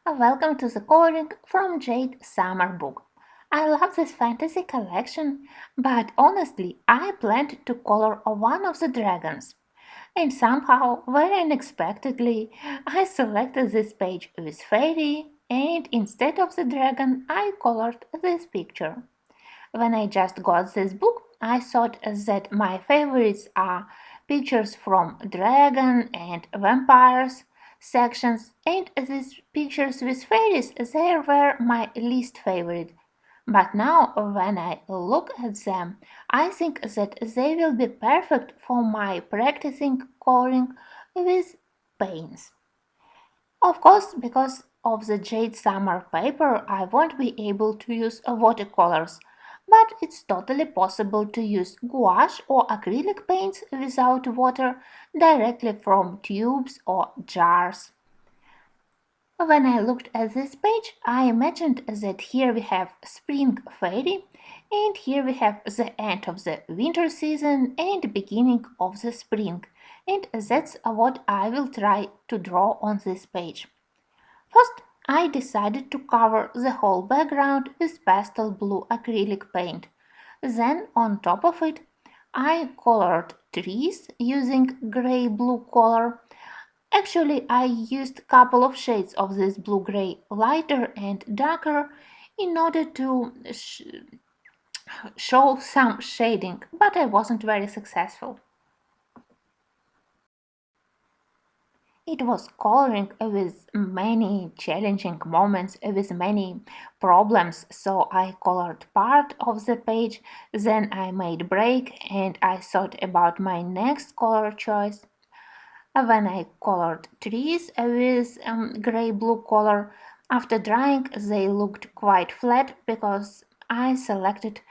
Welcome to the coloring from Jade Summer Book. I love this fantasy collection, but honestly, I planned to color one of the dragons. And somehow, very unexpectedly, I selected this page with fairy, and instead of the dragon, I colored this picture. When I just got this book, I thought that my favorites are pictures from dragon and vampires sections, and these pictures with fairies, they were my least favorite. But now, when I look at them, I think that they will be perfect for my practicing coloring with paints. Of course, because of the jade summer paper, I won't be able to use watercolors, but it's totally possible to use gouache or acrylic paints without water directly from tubes or jars. When I looked at this page, I imagined that here we have spring fairy, and here we have the end of the winter season and beginning of the spring, and that's what I will try to draw on this page. First, I decided to cover the whole background with pastel blue acrylic paint. Then, on top of it, I colored trees using gray-blue color. Actually, I used a couple of shades of this blue-gray, lighter and darker, in order to show some shading, but I wasn't very successful. It was coloring with many challenging moments, with many problems. So I colored part of the page, then I made break and I thought about my next color choice. When I colored trees with gray-blue color, after drying they looked quite flat because I selected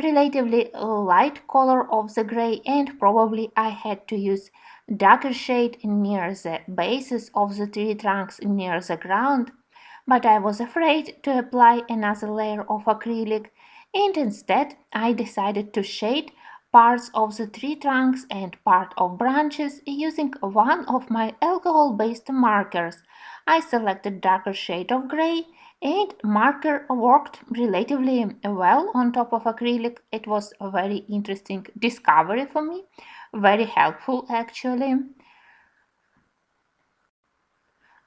relatively light color of the gray, and probably I had to use darker shade near the bases of the tree trunks near the ground, but I was afraid to apply another layer of acrylic, and instead I decided to shade parts of the tree trunks and part of branches using one of my alcohol-based markers. I selected darker shade of gray and marker worked relatively well on top of acrylic. It was a very interesting discovery for me, very helpful actually.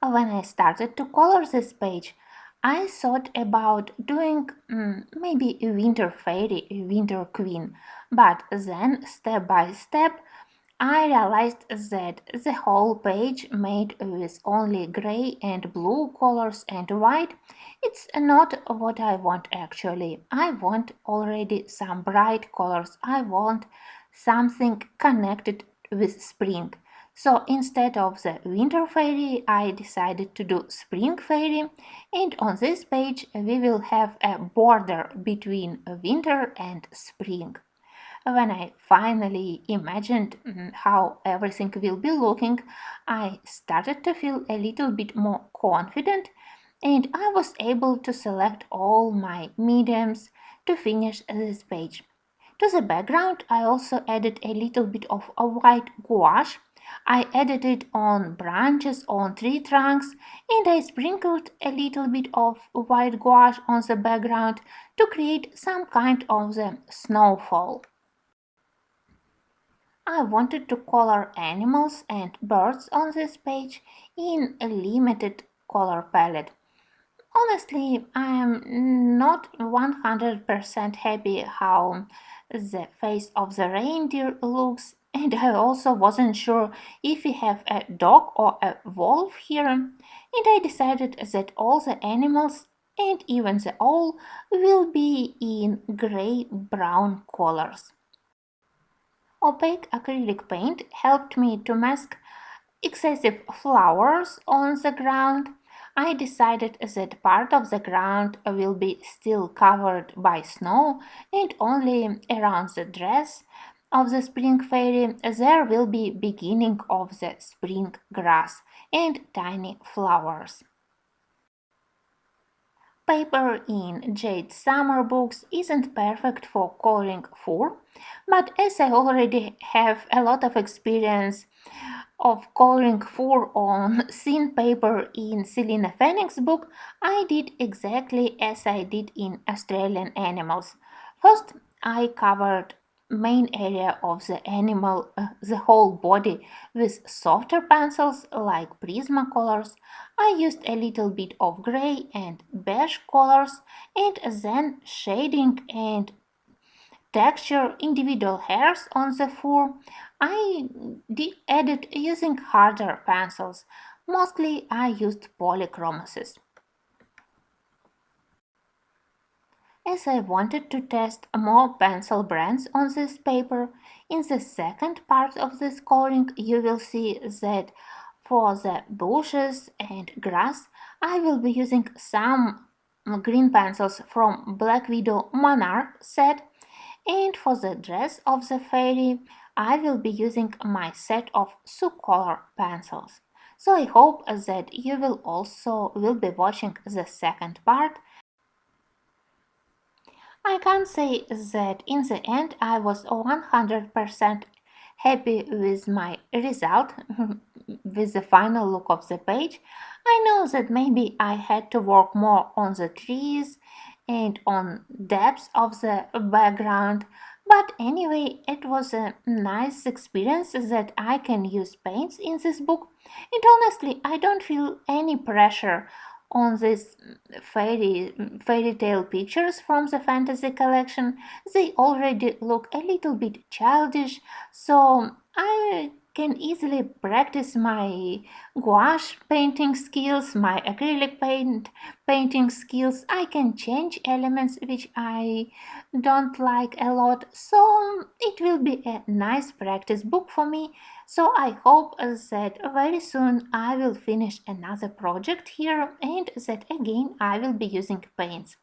When I started to color this page, I thought about doing maybe a winter fairy, a winter queen, but then step by step I realized that the whole page made with only gray and blue colors and white, it's not what I want actually. I want already some bright colors. I want something connected with spring. So instead of the winter fairy, I decided to do spring fairy, and on this page we will have a border between winter and spring. When I finally imagined how everything will be looking, I started to feel a little bit more confident, and I was able to select all my mediums to finish this page. To the background, I also added a little bit of a white gouache. I added it on branches, on tree trunks, and I sprinkled a little bit of white gouache on the background to create some kind of the snowfall. I wanted to color animals and birds on this page in a limited color palette. Honestly, I am not 100% happy how the face of the reindeer looks, and I also wasn't sure if we have a dog or a wolf here, and I decided that all the animals and even the owl will be in gray-brown colors. Opaque acrylic paint helped me to mask excessive flowers on the ground. I decided that part of the ground will be still covered by snow, and only around the dress of the spring fairy there will be beginning of the spring grass and tiny flowers. Paper in Jade Summer books isn't perfect for coloring fur, but as I already have a lot of experience of coloring fur on thin paper in Selina Fennick's book, I did exactly as I did in Australian Animals. First, I covered main area of the animal, the whole body, with softer pencils like Prismacolors. I used a little bit of gray and beige colors and then shading and texture individual hairs on the fur. I added using harder pencils. Mostly I used polychromasis. As I wanted to test more pencil brands on this paper, in the second part of this coloring you will see that for the bushes and grass I will be using some green pencils from Black Widow Monarch set, and for the dress of the fairy I will be using my set of Sucolor pencils. So I hope that you will be watching the second part. I can say that in the end I was 100% happy with my result, with the final look of the page. I know that maybe I had to work more on the trees and on depth of the background, but anyway, it was a nice experience that I can use paints in this book. And honestly, I don't feel any pressure on these fairy tale pictures from the fantasy collection. They already look a little bit childish, so I can easily practice my gouache painting skills, my painting skills. I can change elements which I don't like a lot, so it will be a nice practice book for me. So I hope that very soon I will finish another project here and that again I will be using paints.